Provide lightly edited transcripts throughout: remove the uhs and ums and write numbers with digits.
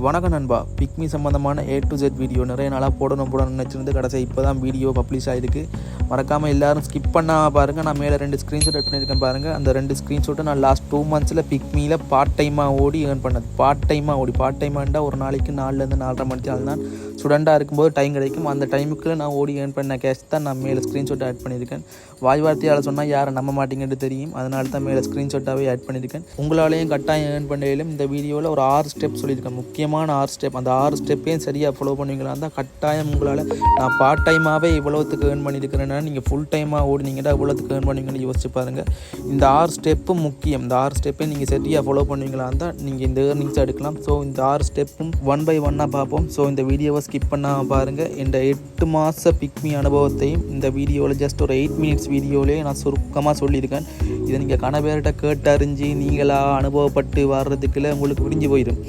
வணக்கம் நண்பா. பிக்மி சம்மந்தமான A to Z வீடியோ நிறைய நாளாக போடணும்னு நினச்சிருந்து கடைசி இப்போ தான் வீடியோ பப்ளிஷ் ஆகிருக்கு. மறக்காமல் எல்லோரும் ஸ்கிப் பண்ணாமல் பாருங்கள். நான் மேலே 2 ஸ்க்ரீன்ஷாட் எட் பண்ணியிருக்கேன் பாருங்கள். அந்த 2 ஸ்க்ரீன்ஷாட்டை நான் லாஸ்ட் 2 months பிக்மியில் பார்ட் டைமாக ஓடி ஏர்ன் பண்ணது. பார்ட் டைமாகண்டா ஒரு நாளைக்கு 4லேருந்து 4.5 மணி நேரம் தான் ஸ்டூடெண்ட்டாக இருக்கும்போது டைம் கிடைக்கும். அந்த டைமுக்குள்ளே நான் ஓடி ஏர்ன் பண்ண கேஷ் தான் நான் மேலே ஸ்க்ரீன்ஷாட் ஆட் பண்ணியிருக்கேன். வார்த்தையால் சொன்னால் யாரை நம்ப மாட்டீங்கன்னு தெரியும், அதனால தான் மேலே ஸ்க்ரீன்ஷாட்டாகவே ஆட் பண்ணியிருக்கேன். உங்களாலேயும் கட்டாயம் ஏர்ன் பண்ணையிலும் இந்த வீடியோவில் ஒரு 6 ஸ்டெப் சொல்லியிருக்கேன். முக்கியமான 6 ஸ்டெப். அந்த 6 ஸ்டெப்பையும் சரியாக ஃபாலோ பண்ணுவீங்களா இருந்தால் கட்டாயம் உங்களால் நான் பார்ட் டைமாகவே இவ்வளோத்துக்கு ஏர்ன் பண்ணியிருக்கிறேன்னா நீங்கள் ஃபுல் டைமாக ஓடினீங்கன்னா இவ்வளோத்துக்கு ஏர்ன் பண்ணுவீங்கன்னு யோசிச்சு பாருங்கள். இந்த 6 ஸ்டெப்பும் முக்கியம். இந்த 6 ஸ்டெப்பையும் நீங்கள் சரியாக ஃபாலோ பண்ணுவீங்களா இருந்தால் நீங்கள் இந்த ஏர்னிங்ஸை எடுக்கலாம். ஸோ இந்த 6 ஸ்டெப்பும் 1 by 1 பார்ப்போம். ஸோ இந்த வீடியோவை ஸ்கிப் பண்ணாமல் பாருங்கள். இந்த 8 மாத பிக்மி அனுபவத்தையும் இந்த வீடியோவில் ஜஸ்ட் ஒரு 8 minutes வீடியோவிலே நான் சுருக்கமாக சொல்லியிருக்கேன். இதை நீங்கள் கணவர்கிட்ட கேட்டறிஞ்சு நீங்களாக அனுபவப்பட்டு வர்றதுக்குள்ளே உங்களுக்கு புரிஞ்சு போயிடும்.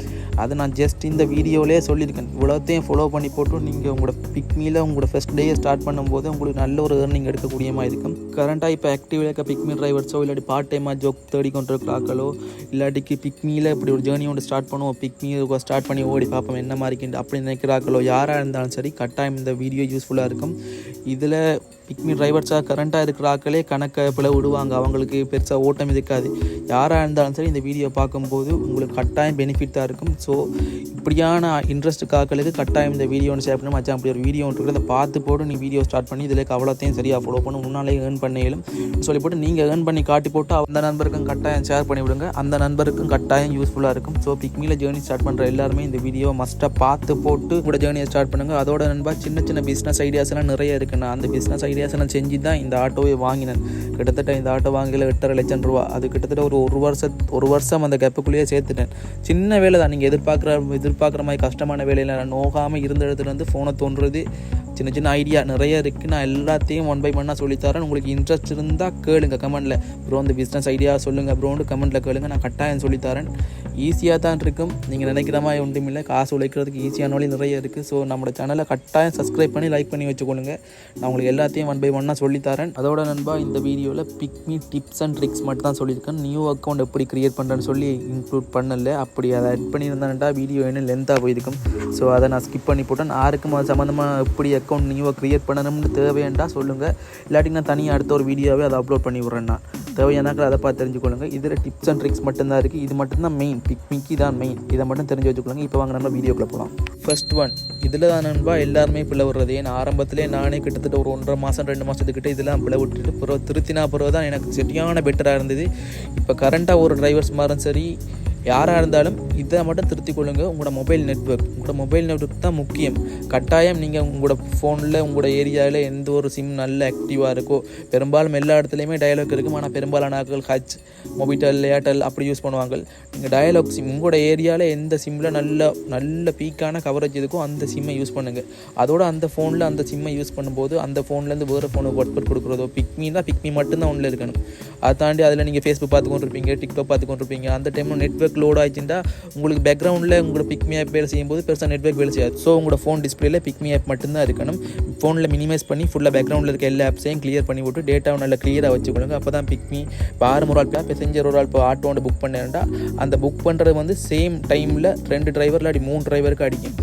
அதை நான் ஜஸ்ட் இந்த வீடியோவிலே சொல்லியிருக்கேன். இவ்வளோத்தையும் ஃபாலோ பண்ணி போட்டு நீங்கள் உங்களோட பிக்மியில் உங்களோட ஃபஸ்ட் டேயை ஸ்டார்ட் பண்ணும்போது உங்களுக்கு நல்ல ஒரு ஏர்னிங் எடுக்கக்கூடிய மாதிரி இருக்கும். கரண்ட்டாக இப்போ ஆக்டிவில் இருக்க பிக்மி டிரைவர்ஸோ இல்லாட்டி பார்ட் டைமாக ஜாப் தேடி கொண்டு இருக்கிறாக்களோ இல்லாட்டிக்கு பிக்மியில் இப்படி ஒரு ஜேர்னி ஒன்று ஸ்டார்ட் பண்ணுவோம், பிக்மியை ஸ்டார்ட் பண்ணி ஓடி பார்ப்போம் என்ன மாதிரிக்கிண்டு அப்படி நினைக்கிறாக்களோ யாராக இருந்தாலும் சரி கட்டாயம் இந்த வீடியோ யூஸ்ஃபுல்லாக இருக்கும். இதில் பிக்மி டிரைவர்ஸாக கரண்ட்டாக இருக்கிற ஆக்களே கணக்கை பிள்ளை விடுவாங்க, அவங்களுக்கு பெருசாக ஓட்டம் இருக்காது. யாராக இருந்தாலும் சரி இந்த வீடியோ பார்க்கும்போது உங்களுக்கு கட்டாயம் பெனிஃபிட்டாக இருக்கும். ஸோ இப்படியான இன்ட்ரெஸ்ட் ஆக்களுக்கு கட்டாயம் இந்த வீடியோ ஒன்று ஷேர் பண்ணி மச்சான் அப்படி ஒரு வீடியோ ஒன்று இருக்குது, அதை பார்த்து போட்டு நீ வீடியோ ஸ்டார்ட் பண்ணி இதில் அவ்வளோத்தையும் சரியாக ஃபாலோ பண்ணி முன்னாலே ஏர்ன் பண்ணிலும் சொல்லி போட்டு நீங்கள் ஏர்ன் பண்ணி காட்டி போட்டு அந்த நண்பருக்கும் கட்டாயம் ஷேர் பண்ணி விடுங்க. அந்த நண்பருக்கும் கட்டாயம் யூஸ்ஃபுல்லாக இருக்கும். ஸோ பிக்மியில் ஜேர்னி ஸ்டார்ட் பண்ணுற எல்லாருமே இந்த வீடியோ மஸ்ட்டாக பார்த்து போட்டு கூட ஜேர்னியை ஸ்டார்ட் பண்ணுங்கள். அதோட நண்பா சின்ன பிஸ்னஸ் ஐடியாஸ் எல்லாம் நிறைய இருக்குது. நான் அந்த பிஸ்னஸ் ஐடியாஸ் எல்லாம் செஞ்சு தான் இந்த ஆட்டோவை வாங்கினேன். கிட்டத்தட்ட இந்த ஆட்டோ வாங்கல 8.5 லட்சம் ரூபா. அது கிட்டத்தட்ட ஒரு வருஷம் அந்த கேப்புக்குள்ளேயே சேர்த்துட்டேன். சின்ன வேலை தான், நீங்கள் எதிர்பார்க்குற மாதிரி கஷ்டமான வேலையில் நான் நோகாமல் இருந்த இடத்துல இருந்து ஃபோனை தோன்றுறது சின்ன ஐடியா நிறைய இருக்குது. நான் எல்லாத்தையும் 1 by 1 சொல்லித்தரேன். உங்களுக்கு இன்ட்ரெஸ்ட் இருந்தால் கேளுங்க கமெண்ட்டில். ப்ரோ இந்த பிஸ்னஸ் ஐடியா சொல்லுங்கள் ப்ரோன்னு கமெண்ட்டில் கேளுங்க, நான் கட்டாயம் சொல்லித்தரேன். ஈஸியாக தான் இருக்கும், நீங்கள் நினைக்கிற மாதிரி ஒன்றும் இல்லை. காசு உழைக்கிறதுக்கு ஈஸியான வழி நிறைய இருக்குது. ஸோ நம்மளோட சேனலை கட்டாயம் சப்ஸ்கிரைப் பண்ணி லைக் பண்ணி வச்சுக்கொள்ளுங்க. நான் உங்களுக்கு எல்லாத்தையும் 1 by 1 சொல்லித்தரேன். அதோட நண்பா இந்த வீடியோவில் பிக்மி டிப்ஸ் அண்ட் ட்ரிக்ஸ் மட்டும் தான் சொல்லியிருக்கேன். நியூ அக்கௌண்ட் எப்படி க்ரியேட் பண்ணுறேன்னு சொல்லி இன்க்ளூட் பண்ணல. அப்படி அதை ஆட் பண்ணியிருந்தான்டா வீடியோ இன்னும் லென்த்தாக போயிருக்கும். ஸோ அதை நான் ஸ்கிப் பண்ணி போட்டேன். யாருக்கும் அது சம்மந்தமாக எப்படி அக்கௌண்ட் நியூவாக க்ரியேட் பண்ணணும்னு தேவையாண்டா சொல்லுங்கள், இல்லாட்டி நான் தனியாக அடுத்த ஒரு வீடியோவே அதை அப்லோட் பண்ணி விட்றேன். நான் தேவையானாக்கள் அதை பார்த்து தெரிஞ்சுக்கொள்ளுங்க. இதில் டிப்ஸ் அண்ட் ட்ரிக்ஸ் மட்டும்தான் இருக்குது. இது மட்டும்தான் மெயின், பிக்மிக்கு தான் மெயின். இதை மட்டும் தெரிஞ்சு வச்சுக்கொள்ளுங்க. இப்போ வாங்க நம்ம வீடியோக்குள்ளே போகலாம். ஃபர்ஸ்ட் ஒன், இதில் தான் நண்பா எல்லாருமே பிள்ளை விடுறது. ஏன்னா ஆரம்பத்திலே நானே கிட்டத்தட்ட ஒரு 1.5 மாதம் 2 மாதத்துக்கிட்ட இதெல்லாம் பிள்ளை விட்டுட்டு திருத்தினா பிறகு தான் எனக்கு சரியான பெட்டராக இருந்தது. இப்போ கரண்ட்டாக ஒரு டிரைவர்ஸ் மாறும் சரி யாராக இருந்தாலும் இதை மட்டும் திருத்திக் கொள்ளுங்க. உங்களோட மொபைல் நெட்வொர்க் தான் முக்கியம். கட்டாயம் நீங்கள் உங்களோட ஃபோனில் உங்களோட ஏரியாவில் எந்த ஒரு சிம் நல்ல ஆக்டிவாக இருக்கோ, பெரும்பாலும் எல்லா இடத்துலையுமே டயலாக் இருக்கும். ஆனால் பெரும்பாலான ஆட்கள் ஹச், மொபிட்டல், ஏர்டெல் அப்படி யூஸ் பண்ணுவாங்க. நீங்கள் டயலாக் சிம் உங்களோட ஏரியாவில் எந்த சிம்மில் நல்ல பீக்கான கவரேஜ் இருக்கோ அந்த சிம்மை யூஸ் பண்ணுங்கள். அதோட அந்த ஃபோனில் அந்த சிம்மை யூஸ் பண்ணும்போது அந்த ஃபோன்லேருந்து வேறு ஃபோனுக்கு ஒர்க் கொடுக்குறதோ பிக்மி மட்டும்தான் ஒன்றில் இருக்கணும். அதை தாண்டி அதில் நீங்கள் ஃபேஸ்புக் பார்த்து கொண்டிருப்பீங்க, டிக்டாக் பார்த்து கொண்டிருப்பீங்க. அந்த டைமில் நெட்வொர்க் லோட் ஆகிச்சுன்னா உங்களுக்கு பேக்ரவுண்டில் உங்களோட பிக்மி ஆப் வேலை செய்யும்போது பெருசாக நெட்வொர்க் வேலை செய்யாது. ஸோ உங்களோட ஃபோன் டிஸ்பிளேல பிக்மி ஆப் மட்டும்தான் இருக்கணும். ஃபோனில் மினிமைஸ் பண்ணி ஃபுல்லாக பேக்ரவுண்டில் இருக்க எல்லா ஆப்ஸையும் கிளியர் பண்ணி விட்டு டேட்டாவை நல்லா கிளியராக வச்சுக்கொள்ளுங்க. அப்போ தான் பிக்மி இப்போ 6 ஒரு ஆள் பேசஞ்சர் ஒரு ஆள் இப்போ ஆட்டோ ஒன்று புக் பண்ணேன்டா அந்த புக் பண்ணுறது சேம் டைமில் 2 டிரைவர் இல்லாட்டி 3 டிரைவருக்கு அடிக்கும்.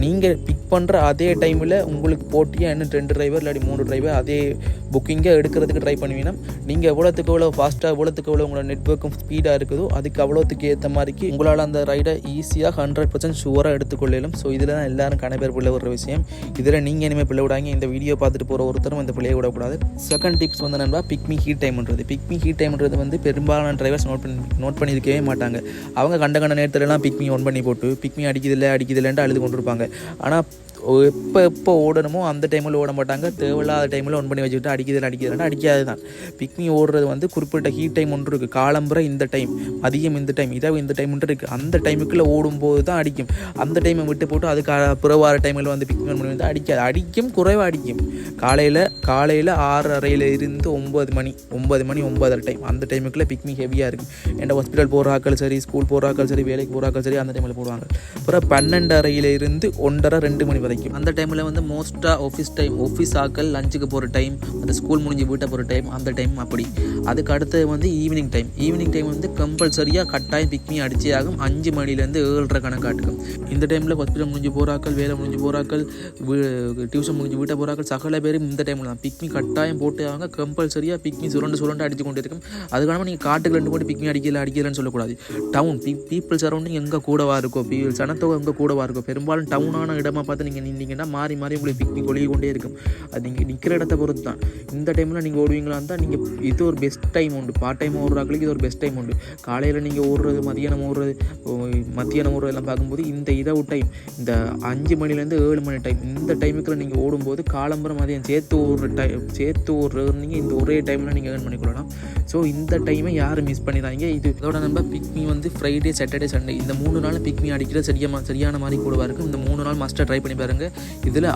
நீங்கள் பிக் பண்ணுற அதே டைமில் உங்களுக்கு போட்டியாக இன்னும் 2 டிரைவர் இல்லாட்டி 3 டிரைவர் அதே புக்கிங்கை எடுக்கிறதுக்கு ட்ரை பண்ணுவீங்கன்னா நீங்கள் எவ்வளோத்துக்கு ஃபாஸ்ட்டாக எவ்வளோத்துக்கு உங்களோட நெட்வொர்க்கும் ஸ்பீடாக இருக்குதோ அதுக்கு அவ்வளோத்துக்கு ஏற்ற மாதிரிக்கு உங்களால் அந்த ரைடை ஈஸியாக 100% ஷுவராக எடுத்துக்கொள்ளலும். ஸோ இதில் தான் எல்லாரும் கணவர் பிள்ளை விடுற விஷயம். இதில் நீங்கள் இனிமேல் பிள்ளை விடாங்க. இந்த வீடியோ பார்த்துட்டு போகிற ஒருத்தரும் இந்த பிள்ளையை விடக்கூடாது. செகண்ட் டிப்ஸ் நண்பா பிக்மி ஹீட் டைம்ன்றது பெரும்பாலான டிரைவர்ஸ் நோட் பண்ணியிருக்கவே மாட்டாங்க. அவங்க கண்ட நேரத்துலலாம் பிக்மி ஆன் பண்ணி போட்டு பிக்மி அடிக்குதில்லைன்ட்டு அழுது கொண்டிருப்பாங்க. ஆனால் எப்போ ஓடணுமோ அந்த டைமில் ஓட மாட்டாங்க. தேவையில்லாத டைமில் ஒன் பண்ணி வச்சுக்கிட்டு அடிக்காது தான். பிக்மி ஓடுறது குறிப்பிட்ட ஹீட் டைம் ஒன்று இருக்குது. காலம்புரை இந்த டைம், மதியம் இந்த டைம், இரவு இந்த டைம் ஒன்று இருக்குது. அந்த டைமுக்குள்ளே ஓடும்போது தான் அடிக்கும். அந்த டைமை விட்டு போட்டு அதுக்கு புறவார டைமில் பிக்மி ஒன் பண்ணி அடிக்கும், குறைவாக அடிக்கும். காலையில் 6:30 இருந்து 9 மணி 9:30 டைம் அந்த டைமுக்குள்ளே பிக்மி ஹெவியாக இருக்கும். ஏன்னா ஹாஸ்பிட்டல் போகிற ஆக்கள் சரி, ஸ்கூல் போகிற ஆக்கள் சரி, வேலைக்கு போகிற ஆக்கள் சரி அந்த டைமில் போடுவாங்க. அப்புறம் 12:30 இருந்து 1:30 2 மணி வரை வரைக்கும். அந்த டைமில் வந்து மோஸ்ட்டாக ஆஃபீஸ் ஆக்கள் லஞ்சுக்கு போகிற டைம், அந்த ஸ்கூல் முடிஞ்சு வீட்டை போகிற டைம், அந்த டைம் அப்படி. அதுக்கு அடுத்து வந்து ஈவினிங் டைம் வந்து கம்பல்சரியாக கட்டாயம் பிக்மி அடிச்சே ஆகும். 5 மணிலேருந்து 7:30 கணக்காட்டுக்கும். இந்த டைமில் ஹாஸ்பிட்டல் முடிஞ்சு போகிறாக்கள், வேலை முடிஞ்சு போகிறாக்கள், டியூஷன் முடிஞ்சு வீட்டை போகிறாக்கள், சகல பேரும் இந்த டைமில் தான் பிக்மி கட்டாயம் போட்டு ஆக. கம்பல்சரியாக பிக்மி சுரண்டு அடித்து கொண்டு இருக்கும். அதுக்காக நீங்கள் காட்டுக்கு 2 கோடி பிக்மி அடிக்கலன்னு சொல்லக்கூடாது. டவுன் பீப்புள் சரௌண்டிங் எங்கே கூடவா இருக்கோ, சனத்தொகை எங்கே கூடவா இருக்கோ, பெரும்பாலும் டவுனான இடமா பார்த்து நீங்கள் நின்றீங்கன்னா மாறி உங்களுக்கு பிக்மி கொழுகி கொண்டே இருக்கும். அது நீங்கள் நிற்கிற இடத்த பொறுத்து தான். இந்த டைமில் நீங்கள் ஓடுவீங்களா இருந்தால் நீங்கள் இது ஒரு பெஸ்ட் டைம் உண்டு. பார்ட் டைம் ஓடுறாக்களுக்கு இது ஒரு பெஸ்ட் டைம் உண்டு. காலையில் நீங்கள் ஓடுறது, மத்தியானம் ஓடுறது எல்லாம் பார்க்கும்போது இந்த இதவு டைம், இந்த 5 மணிலேருந்து 7 மணி டைம், இந்த டைமுக்குள்ள நீங்கள் ஓடும்போது காலம்பரம் மதியம் சேர்த்து ஓடுறது நீங்கள் இந்த ஒரே டைமில் நீங்கள் ஏர்ன் பண்ணிக்கொள்ளலாம். ஸோ இந்த டைமை யாரும் மிஸ் பண்ணிடாங்க. இதோட நம்ம பிக்மி வந்து ஃப்ரைடே, சாட்டர்டே, சண்டே இந்த 3 நாள் பிக்மி அடிக்கிறது சரியான மாதிரி கூடவா இருக்கும். இந்த 3 நாள் மஸ்ட்டாக ட்ரை பண்ணி பாருங்கள். இதில்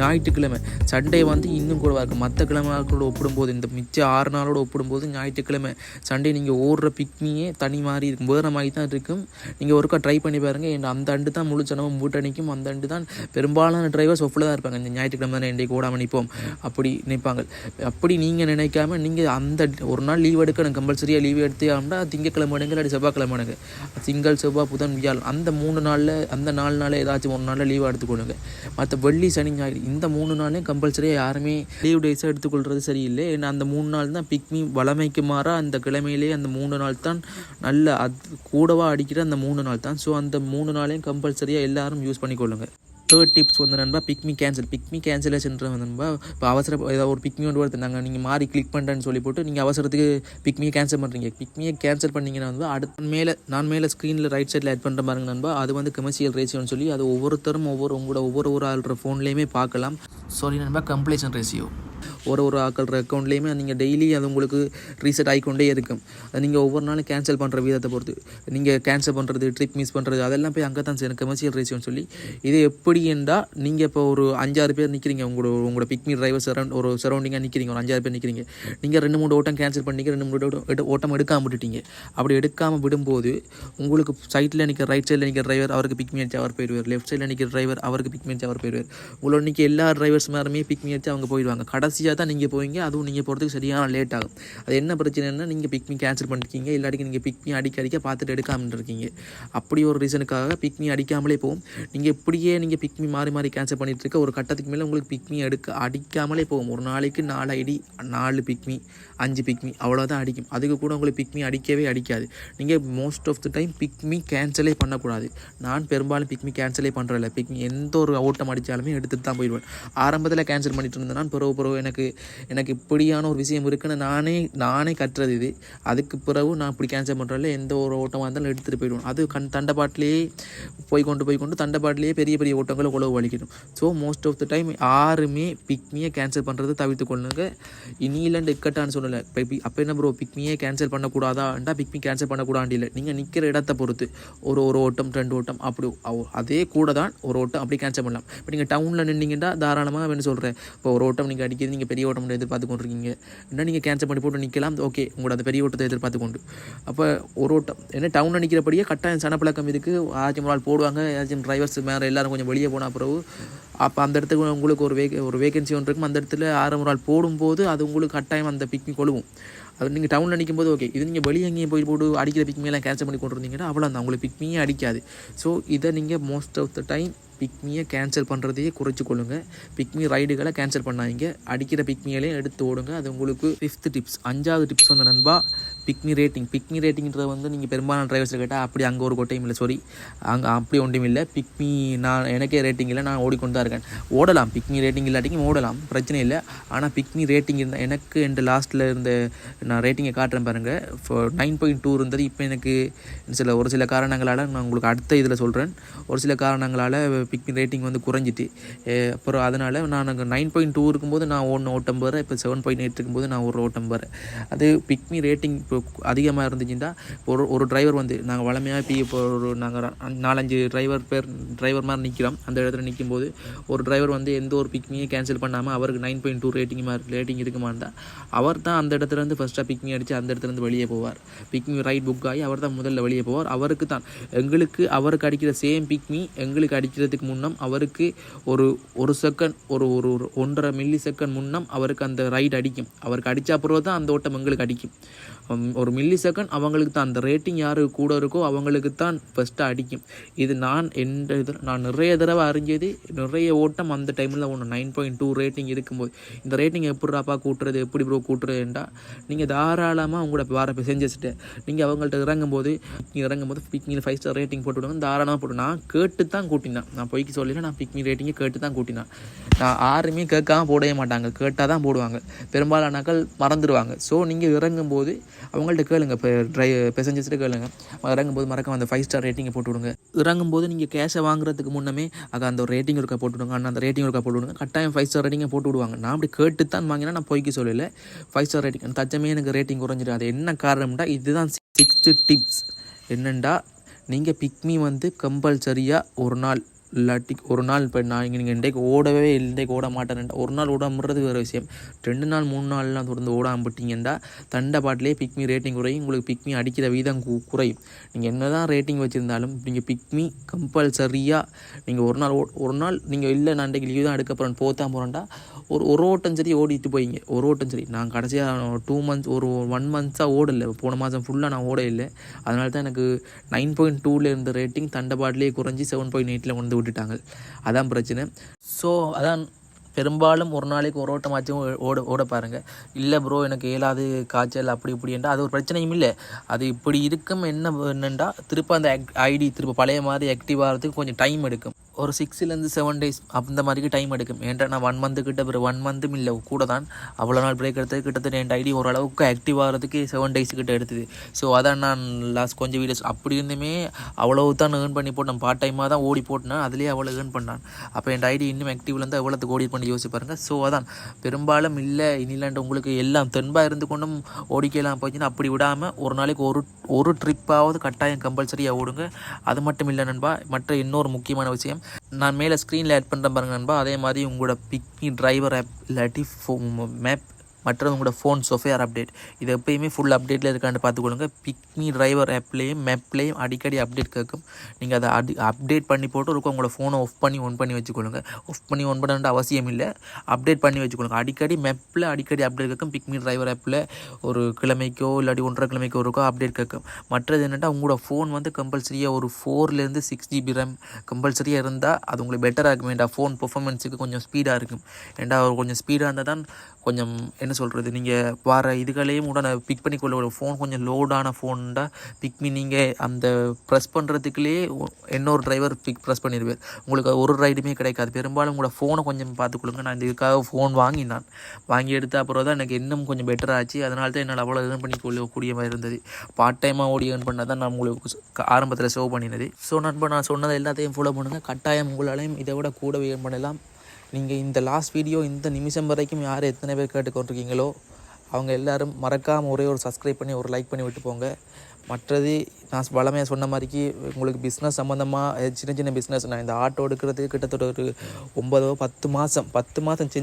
ஞாயிற்றுக்கிழமை, சண்டே வந்து இன்னும் கூடவா இருக்கும். மற்ற கிழமைகளோட ஒப்பிடும்போது, இந்த மிச்ச 6 நாளோட ஒப்பிடும்போது ஞாயிற்றுக்கிழமை, சண்டே நீங்கள் ஓடுற பிக்மியே தனி மாதிரி இருக்கும், வேறு மாதிரி தான் இருக்கும். நீங்கள் ஒருக்கா ட்ரை பண்ணி பாருங்கள். அந்த அண்டு தான் முழு சனமும் மூட்டணிக்கும். அந்த அண்டு தான் பெரும்பாலான டிரைவர்ஸ் ஒப்பில் தான் இருப்பாங்க. இந்த ஞாயிற்றுக்கிழமை தான் இன்றைக்கு ஓடாமல் நிற்போம் அப்படி நினைப்பாங்க. அப்படி நீங்கள் நினைக்காம நீங்கள் அந்த ஒரு நாள் லீவ் எடுக்கணும். கம்பல்சரியாக லீவ் எடுத்தே ஆகும்னா திங்கக்கிழமை எடுங்க, இல்லாட்டி செவ்வாய்க்கிழமை எடுங்க. திங்கள், செவ்வாய், புதன், வியாழன் அந்த 3 நாளில், அந்த 4 நாளில் ஏதாச்சும் 1 நாளில் லீவ் எடுத்துக்கொள்ளுங்க. மற்ற வெள்ளி, சனி, ஞாயிறு இந்த 3 நாளையும் கம்பல்சரியாக யாருமே லீவ் டேஸாக எடுத்துக்கொள்வது சரியில்லை. ஏன்னா அந்த 3 நாள் தான் பிக்மி வளமைக்கு மாறா. அந்த கிழமையிலேயே அந்த 3 நாள் தான் நல்ல கூடவா அடிக்கிற அந்த 3 நாள் தான். ஸோ அந்த 3 நாளையும் கம்பல்சரியாக எல்லாரும் யூஸ் பண்ணிக்கொள்ளுங்க. தேர்ட் டிப்ஸ் வந்து நண்பா, பிக்மி கேன்சலேஷன்ற நண்பா. இப்போ ஏதாவது ஒரு பிக்மி ஒன்று வருது, நீங்கள் மாறி கிளிக் பண்ணுறேன்னு சொல்லி போட்டு நீங்கள் அவசரத்துக்கு பிக்மியை கேன்சல் பண்ணுறீங்க. பிக்மியை கேன்சல் பண்ணிங்கன்னா வந்து அடுத்த நான் மேலே ஸ்க்ரீனில் ரைட் சைடில் ஆட் பண்ணுற பாருங்க நண்பா. அது வந்து கமர்ஷியல் ரேஷியோன்னு சொல்லி அது ஒவ்வொருத்தரும் ஒவ்வொரு ஆள்ற ஃபோன்லேயுமே பார்க்கலாம். சாரி நண்பா, கம்ப்ளீஷன் ரேஷியோ. ஒரு ஆக்கள் அக்கௌண்ட்லேயுமே நீங்கள் டெய்லி அது உங்களுக்கு ரீசெட் ஆகிக்கொண்டே இருக்கும். அது நீங்கள் ஒவ்வொரு நாளும் கேன்சல் பண்ணுற விதத்தை பொறுத்து, நீங்கள் கேன்சல் பண்ணுறது, ட்ரிப் மிஸ் பண்ணுறது, அதெல்லாம் போய் அங்கே தான் செய்யணும் கமர்ஷியல் ரேஷியோன்னு சொல்லி. இது எப்படி என்றால், நீங்கள் இப்போ ஒரு 5-6 பேர் நிற்கிறீங்க, உங்களோட பிக்மி டிரைவர் ஒரு சரௌண்டிங்காக நிற்கிறீங்க, ஒரு 5-6 பேர் நிற்கிறீங்க. நீங்கள் 2-3 ஓட்டம் கேன்சல் பண்ணிங்க, 2-3 ஓட்டம் எடுக்காமல் விட்டுட்டீங்க. அப்படி எடுக்காமல் விடும்போது உங்களுக்கு சைட்டில் நிற்கிற, ரைட் சைடில் நிற்கிற டிரைவர் அவருக்கு பிக்மி அடிச்சு அவர் போயிடுவார், லெஃப்ட் சைடில் நிற்கிற டிரைவர் அவருக்கு பிக்மி அடிச்சு அவர் போயிடுவார். உங்களோட இன்றைக்கி எல்லா டிரைவர்ஸ் மேலுமே பிக்மி அடிச்சு அவங்க போயிடுவாங்க. கடைசியாக தான் நீங்கள் போவீங்க. அதுவும் நீங்கள் போகிறதுக்கு சரியான லேட் ஆகும். அது என்ன பிரச்சனைன்னா, நீங்கள் பிக்மி கேன்சல் பண்ணிருக்கீங்க, இல்லாட்டிக்கு நீங்கள் பிக்மி அடிக்க பார்த்துட்டு எடுக்காமல் இருக்கீங்க. அப்படி ஒரு ரீசனுக்காக பிக்மி அடிக்காமலே போகும். நீங்கள் இப்படியே பிக்மி மாறி கேன்சல் பண்ணிட்டு இருக்க, ஒரு கட்டத்துக்கு மேலே உங்களுக்கு பிக்மி அடிக்காமலே போகும். ஒரு நாளைக்கு 4 ஐடி, 4 பிக்மி, 5 பிக்மி அவ்வளோதான் அடிக்கும். அதுக்கு கூட உங்களுக்கு பிக்மி அடிக்கவே அடிக்காது. நீங்கள் most of the time pigmy கேன்சலே பண்ணக்கூடாது. நான் பெரும்பாலும் பிக்மி கேன்சலே பண்ணுறதில்ல. பிக்மி எந்த ஒரு ஓட்டம் அடித்தாலுமே எடுத்துகிட்டு தான் போயிடுவேன். ஆரம்பத்தில் கேன்சல் பண்ணிட்டு இருந்தேன்னா பிறகு எனக்கு இப்படியான ஒரு விஷயம் இருக்குன்னு நானே கட்டுறது இது. அதுக்கு பிறகு நான் இப்படி கேன்சல் பண்ணுறதில்ல. எந்த ஒரு ஓட்டமாக இருந்தாலும் எடுத்துகிட்டு போயிடுவேன். அது தண்டைப்பாட்டிலேயே போய் கொண்டு தண்டைப்பாட்டிலேயே பெரிய ஓட்டங்களை உழவு வலிக்கணும். So most of the time யாருமே பிக்மியை கேன்சல் பண்ணுறது தவிர்த்து கொள்ளுங்க. இனியிலண்டு இக்கட்டான்னு சொல்லலை. அப்போ என்ன ப்ரோ, பிக்மியே கேன்சல் பண்ணக்கூடாதாண்டா? பிக்மி கேன்சல் பண்ணக்கூடாது இல்லை. நீங்கள் நிற்கிற இடத்தை பொறுத்து ஒரு ஓட்டம் 2 ஓட்டம் அப்படி அதே கூட தான் ஒரு ஓட்டம் அப்படி கேன்சல் பண்ணலாம். இப்போ நீங்கள் டவுனில் நின்றீங்கன்னா தாராளமாக வேணும் சொல்கிறேன். இப்போ ஒரு ஓட்டம் நீங்கள் அடிக்கிறது, நீங்கள் பெரிய ஓட்டம் எதிர்பார்த்து கொண்டிருக்கீங்க, என்ன நீங்கள் கேன்சல் பண்ணி போட்டு நிற்கலாம். ஓகே, உங்களோட அந்த பெரிய ஓட்டத்தை எதிர்பார்த்து கொண்டு. அப்போ ஒரு ஓட்டம் என்ன டவுனில் நிற்கிறபடியே கட்டாயம் சனப்பழக்கம் இதுக்கு ஆச்சும் ஒரு ஆள் போடுவாங்க. ஆச்சும் டிரைவர்ஸ் மேலே எல்லோரும் கொஞ்சம் வெளியே போனால் பிறகு அப்போ அந்த இடத்துக்கு உங்களுக்கு ஒரு வேகன்சி ஒன்று இருக்கும். அந்த இடத்துல 6 ஆள் போடும்போது அது உங்களுக்கு கட்டாயம் அந்த பிக்மி கொழுவும். அது நீங்கள் டவுனில் நிற்கும்போது ஓகே. இது நீங்கள் வெளியே எங்கேயும் போட்டு அடிக்கிற பிக்மியெல்லாம் கேன்சல் பண்ணி கொண்டு இருந்தீங்கன்னா அவ்வளோ தான், உங்களுக்கு பிக்மியே அடிக்காது. ஸோ இதை நீங்கள் மோஸ்ட் ஆஃப் த டைம் பிக்மியை கேன்சல் பண்ணுறதையே குறைச்சி கொள்ளுங்கள். பிக்மி ரைடுகளை கேன்சல் பண்ணாதீங்க. அடிக்கிற பிக்மிகளையும் எடுத்து ஓடுங்க. அது உங்களுக்கு 5th டிப்ஸ். 5வது டிப்ஸ் வந்து நண்பா, பிக்மி ரேட்டிங்கிறது வந்து நீங்கள் பெரும்பாலான டிரைவர்ஸில் கேட்டால் அப்படி அங்கே ஒரு கொட்டையும் இல்லை. சாரி, அங்கே அப்படி ஒன்றும் இல்லை. பிக்மி எனக்கே ரேட்டிங் இல்லை, நான் ஓடிக்கொண்டு தான் இருக்கேன். ஓடலாம், பிக்மி ரேட்டிங் இல்லாட்டிக்கும் ஓடலாம், பிரச்சனை இல்லை. ஆனால் பிக்மி ரேட்டிங் இருந்தால் எனக்கு என் லாஸ்ட்டில் இருந்த நான் ரேட்டிங்கை காட்டுறேன் பாருங்கள். 9.2 இருந்தது. இப்போ எனக்கு ஒரு சில காரணங்களால் நான் உங்களுக்கு அடுத்த இதில் சொல்கிறேன். ஒரு சில காரணங்களால் பிக்மி ரேட்டிங் வந்து குறைஞ்சிட்டு, அப்புறம் அதனால் நான் 9.2 இருக்கும்போது நான் ஓட்டம் போகிறேன். இப்போ 7.8 இருக்கும்போது நான் ஒரு ஓட்டம் போகிறேன். அது பிக்மி ரேட்டிங் இப்போ அதிகமாக இருந்துச்சுன்னா, ஒரு டிரைவர் வந்து நாங்கள் வளமையாக இப்போ நாங்கள் 4-5 டிரைவர் மாதிரி நிற்கிறோம். அந்த இடத்துல நிற்கும்போது ஒரு டிரைவர் வந்து எந்த ஒரு பிக்மியை கேன்சல் பண்ணாமல் அவருக்கு 9.2 ரேட்டிங் இருக்குமா இருந்தால் அவர் தான் அந்த இடத்துல இருந்து ஃபஸ்ட் ஃபஸ்ட்டாக பிக்மி அடித்து அந்த இடத்துலேருந்து வெளியே போவார். பிக்மி ரைட் புக் ஆகி அவர் தான் முதல்ல வெளியே போவார். அவருக்கு தான் அவருக்கு அடிக்கிற சேம் பிக்மி எங்களுக்கு அடிக்கிறதுக்கு முன்னம் அவருக்கு ஒரு செகண்ட் ஒரு 1.5 மில்லி செகண்ட் முன்னம் அவருக்கு அந்த ரைட் அடிக்கும். அவருக்கு அடித்தா பிறகு தான் அந்த ஓட்டம் எங்களுக்கு அடிக்கும். 1 மில்லி செகண்ட் அவங்களுக்கு தான் அந்த ரேட்டிங் யாருக்கு கூட இருக்கோ அவங்களுக்கு தான் ஃபஸ்ட்டாக அடிக்கும். இது நான் நிறைய தடவை அறிஞ்சது. நிறைய ஓட்டம் அந்த டைமில் 9.2 ரேட்டிங் இருக்கும்போது இந்த ரேட்டிங் எப்படிப்பா கூட்டுறது, எப்படி ப்ரோ கூட்டுறதுன்றா நீங்கள் தாராளமாக உங்களோட வேறு பெசஞ்சர்ஸ்ட்டு நீங்கள் அவங்கள்ட்ட இறங்கும்போது பிக்மியில் 5 ஸ்டார் ரேட்டிங் போட்டு விடுவாங்க. தாராளமாக போட்டு நான் கேட்டு தான் கூட்டினேன். நான் பொய்க்கு சொல்லல, நான் பிக்மி ரேட்டிங்கை கேட்டு தான் கூட்டினேன். நான் யாருமே கேட்காம போடவே மாட்டாங்க, கேட்டால் தான் போடுவாங்க. பெரும்பாலானாக்கள் மறந்துடுவாங்க. ஸோ நீங்கள் இறங்கும்போது அவங்கள்ட்ட கேளுங்க, இப்போ பெசஞ்சர்ஸ்ட்டு கேளுங்க. இறங்கும்போது மறக்காம அந்த 5 ஸ்டார் ரேட்டிங்கை போட்டு விடுங்க. இறங்கும்போது நீங்கள் கேஷை வாங்குறதுக்கு முன்னமே அந்த ஒரு ரேட்டிங் இருக்கா போட்டு விடுங்க. அந்த ரேட்டிங் இருக்கா போட்டு விடுங்க. கட்டாயம் 5 ஸ்டார் ரேட்டிங்கை போட்டு விடுவாங்க. நான் அப்படி கேட்டு தான் வாங்கினா, நான் பொய்க்கு சொல்லலை. 5 ஸ்டார் ரேட்டிங் தச்சமே எனக்கு ரேட்டிங் குறைஞ்சிடும். அது என்ன காரணம்டா, இதுதான் 6th டிப்ஸ். என்னென்னா நீங்கள் பிக்மி கம்பல்சரியாக ஒரு நாள் இப்போ நீங்கள் இன்றைக்கு ஓட மாட்டேன்டா, ஒரு நாள் ஓடாமறது வேறு விஷயம். 2 நாள் 3 நாள்லாம் தொடர்ந்து ஓடாமட்டிங்கன்னா தண்டை பாட்டிலே பிக்மி ரேட்டிங் குறையும். உங்களுக்கு பிக்மி அடிக்கிற வீதம் குறையும். நீங்கள் என்ன தான் ரேட்டிங் வச்சுருந்தாலும் நீங்கள் பிக்மி கம்பல்சரியாக நீங்கள் ஒரு நாள் நீங்கள் இல்லை நான் இன்றைக்கு லீவ் தான் எடுக்க போகிறேன் போத்தான் போகிறேன்டா ஒரு ஓட்டம் சரி ஓடிட்டு போயிங்க. ஒரு ஓட்டம் சரி. நான் கடைசியாக 2 மந்த்ஸ் 1 மந்த்ஸாக ஓடலை. போன மாதம் ஃபுல்லாக நான் ஓட இல்லை. அதனால தான் எனக்கு 9.2 இருந்த ரேட்டிங் தண்டை பாட்டிலே குறைஞ்சி 7.8 விட்டுட்டாங்க. அதான் பிரச்சனை. ஸோ அதான் பெரும்பாலும் ஒரு நாளைக்கு ஒரு ஓட்டமாச்சும் ஓட பாருங்கள். இல்லை ப்ரோ எனக்கு ஏழாவது காய்ச்சல் அப்படி இப்படின்றா அது ஒரு பிரச்சனையும் இல்லை. அது இப்படி இருக்கும். என்னென்னா திருப்ப அந்த ஐடி திருப்ப பழைய மாதிரி ஆக்டிவ் ஆகிறதுக்கு கொஞ்சம் டைம் எடுக்கும். ஒரு 6 to 7 days அந்த மாதிரிக்கு டைம் எடுக்கும். ஏன்டா நான் 1 month கிட்ட 1 month இல்லை கூட தான் அவ்வளோ நாள் பிரேக் எடுத்தது. கிட்டத்தட்ட என் ஐடி ஓரளவுக்கு ஆக்டிவ் ஆகிறதுக்கு 7 days கிட்ட எடுத்தது. ஸோ அதான் நான் லாஸ்ட் கொஞ்சம் வீடியோஸ் அப்படி இருந்துமே அவ்வளவு தான் ஏர்ன் பண்ணி போட்டேன். பார்ட் டைமாக தான் ஓடி போட்டேன். அதுலேயே அவ்வளோ ஏர்ன் பண்ணான். அப்போ என் ஐடி இன்னும் ஆக்டிவ்லேருந்து எவ்வளோத்துக்கு ஓடி பண்ணி யோசிச்சு பாருங்கள். ஸோ அதான் பெரும்பாலும் இல்லை இனிலாண்டு உங்களுக்கு எல்லாம் தென்பாக இருந்து கொண்டும் ஓடிக்கலாம் போச்சுன்னா அப்படி விடாமல் ஒரு நாளைக்கு ஒரு ட்ரிப்பாவது கட்டாயம் கம்பல்சரியாக ஓடுங்க. அது மட்டும் இல்லை நண்பா, மற்ற இன்னொரு முக்கியமான விஷயம் நான் மேலே ஸ்க்ரீனில் ஆட் பண்ணுறேன் பாருங்க நண்பா. அதே மாதிரி உங்களோட பிக்மி டிரைவர் ஆப் இல்லாட்டி மேப் மற்றது உங்களோட ஃபோன் சாஃப்ட்வேர் அப்டேட் இது எப்போயுமே ஃபுல் அப்டேட்டில் இருக்கான்னு பார்த்துக்கொள்ளுங்க. பிக்மி டிரைவர் ஆப்லேயும் மேப்லேயும் அடிக்கடி அப்டேட் கேட்கும். நீங்கள் அதை அப்டேட் பண்ணி போட்டு இருக்கும் உங்களோட ஃபோனை ஆஃப் பண்ணி ஒன் பண்ணி வச்சுக்கொள்ளுங்க. ஆஃப் பண்ணி ஒன் பண்ண அவசியம் இல்லை, அப்டேட் பண்ணி வச்சுக்கொள்ளுங்க. அடிக்கடி மேப்பில் அடிக்கடி அப்டேட் கேட்கும். பிக்மி டிரைவர் ஆப்பில் ஒரு கிழமைக்கோ இல்லாட்டி 1.5 கிழமைக்கோ இருக்கோ அப்டேட் கேட்கும். மற்றது என்னென்னா உங்களோட ஃபோன் கம்பல்சரியாக ஒரு 4 to 6 GB ரேம் கம்பல்சரியாக இருந்தால் அது உங்களுக்கு பெட்டராக இருக்கும். ஏன்டா ஃபோன் பெர்ஃபார்மன்ஸுக்கு கொஞ்சம் ஸ்பீடாக இருக்கும். ஏன்டா கொஞ்சம் ஸ்பீடாக இருந்தால் தான் கொஞ்சம் என்ன சொல்கிறது நீங்கள் வர இதுகளையும் உடனே பிக் பண்ணி கொள்ள. ஃபோன் கொஞ்சம் லோடான ஃபோன்டா பிக்மி நீங்கள் அந்த ப்ரெஸ் பண்ணுறதுக்குள்ளேயே இன்னொரு டிரைவர் ப்ரெஸ் பண்ணிடுவார். உங்களுக்கு ஒரு ரைடுமே கிடைக்காது. பெரும்பாலும் உங்களோட ஃபோனை கொஞ்சம் பார்த்துக்கொள்ளுங்க. நான் இதுக்காக ஃபோன் வாங்கி எடுத்த அப்புறம் தான் எனக்கு இன்னும் கொஞ்சம் பெட்டர் ஆச்சு. அதனால தான் என்னால் அவ்வளோ ஏர்ன் பண்ணி கொள்ளக்கூடிய மாதிரி இருந்தது. பார்ட் டைமாக ஓடி ஏர்ன் பண்ணால் தான் நான் உங்களுக்கு ஆரம்பத்தில் சேவ் பண்ணினது. ஸோ நான் சொன்னதை எல்லாத்தையும் ஃபாலோ பண்ணுங்கள். கட்டாயம் உங்களாலையும் இதை விட கூடவே ஏர்ன் பண்ணலாம். நீங்கள் இந்த லாஸ்ட் வீடியோ இந்த நிமிஷம் வரைக்கும் யார் எத்தனை பேர் கேட்டுக்கொண்டிருக்கீங்களோ அவங்க எல்லோரும் மறக்காமல் ஒரே ஒரு சப்ஸ்கிரைப் பண்ணி ஒரு லைக் பண்ணி விட்டு போங்க. மற்றது நான் வளமையாக சொன்ன மாதிரிக்கு உங்களுக்கு பிஸ்னஸ் சம்மந்தமாக சின்ன பிஸ்னஸ் நான் இந்த ஆட்டோ எடுக்கிறதுக்கு கிட்டத்தட்ட ஒரு 9-10 மாதம்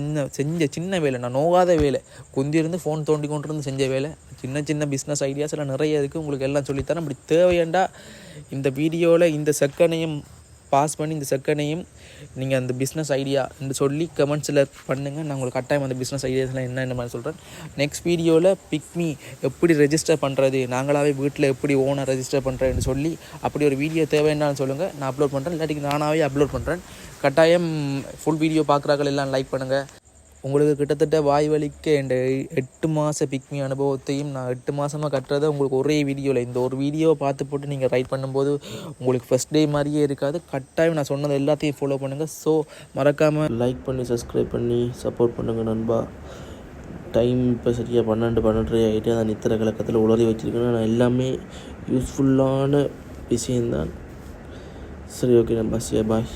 சின்ன வேலை. நான் நோகாத வேலை, குந்திருந்து ஃபோன் தோண்டி கொண்டிருந்து செஞ்ச வேலை. சின்ன பிஸ்னஸ் ஐடியாஸ் எல்லாம் நிறைய இருக்குது. உங்களுக்கு எல்லாம் சொல்லித்தரேன். அப்படி தேவையாண்டா இந்த வீடியோவில் இந்த செகண்டையும் பாஸ் பண்ணி இந்த செகண்டையும் நீங்கள் அந்த பிஸ்னஸ் ஐடியா என்று சொல்லி கமெண்ட்ஸில் பண்ணுங்கள். நான் உங்களுக்கு கட்டாயம் அந்த பிஸ்னஸ் ஐடியாஸ்லாம் என்ன மாதிரி சொல்கிறேன். நெக்ஸ்ட் வீடியோவில் பிக்மி எப்படி ரெஜிஸ்டர் பண்ணுறது, நாங்களாகவே வீட்டில் எப்படி ஓனர் ரெஜிஸ்டர் பண்ணுறேன்னு சொல்லி அப்படி ஒரு வீடியோ தேவைன்னு சொல்லுங்கள். நான் அப்லோட் பண்ணுறேன். இல்லாட்டிக்கு நானாகவே அப்லோட் பண்ணுறேன். கட்டாயம் ஃபுல் வீடியோ பார்க்குறாக்கள் எல்லாம் லைக் பண்ணுங்கள். உங்களுக்கு கிட்டத்தட்ட வாய் வலிக்க இந்த 8 மாத பிக்மி அனுபவத்தையும் நான் 8 மாதமாக கட்டுறதை உங்களுக்கு ஒரே வீடியோவில் இந்த ஒரு வீடியோவை பார்த்து போட்டு நீங்கள் ரைட் பண்ணும்போது உங்களுக்கு ஃபஸ்ட் டே மாதிரியே இருக்காது. கட்டாயம் நான் சொன்னது எல்லாத்தையும் ஃபாலோ பண்ணுங்கள். ஸோ மறக்காமல் லைக் பண்ணி சப்ஸ்கிரைப் பண்ணி சப்போர்ட் பண்ணுங்கள் நண்பா. டைம் இப்போ சரியாக 12 ஆகிட்டு அந்த நித்திர கலக்கத்தில் உளறி வச்சுருக்கேன். நான் எல்லாமே யூஸ்ஃபுல்லான விஷயந்தான். சரி, ஓகே நண்பா, பாய்.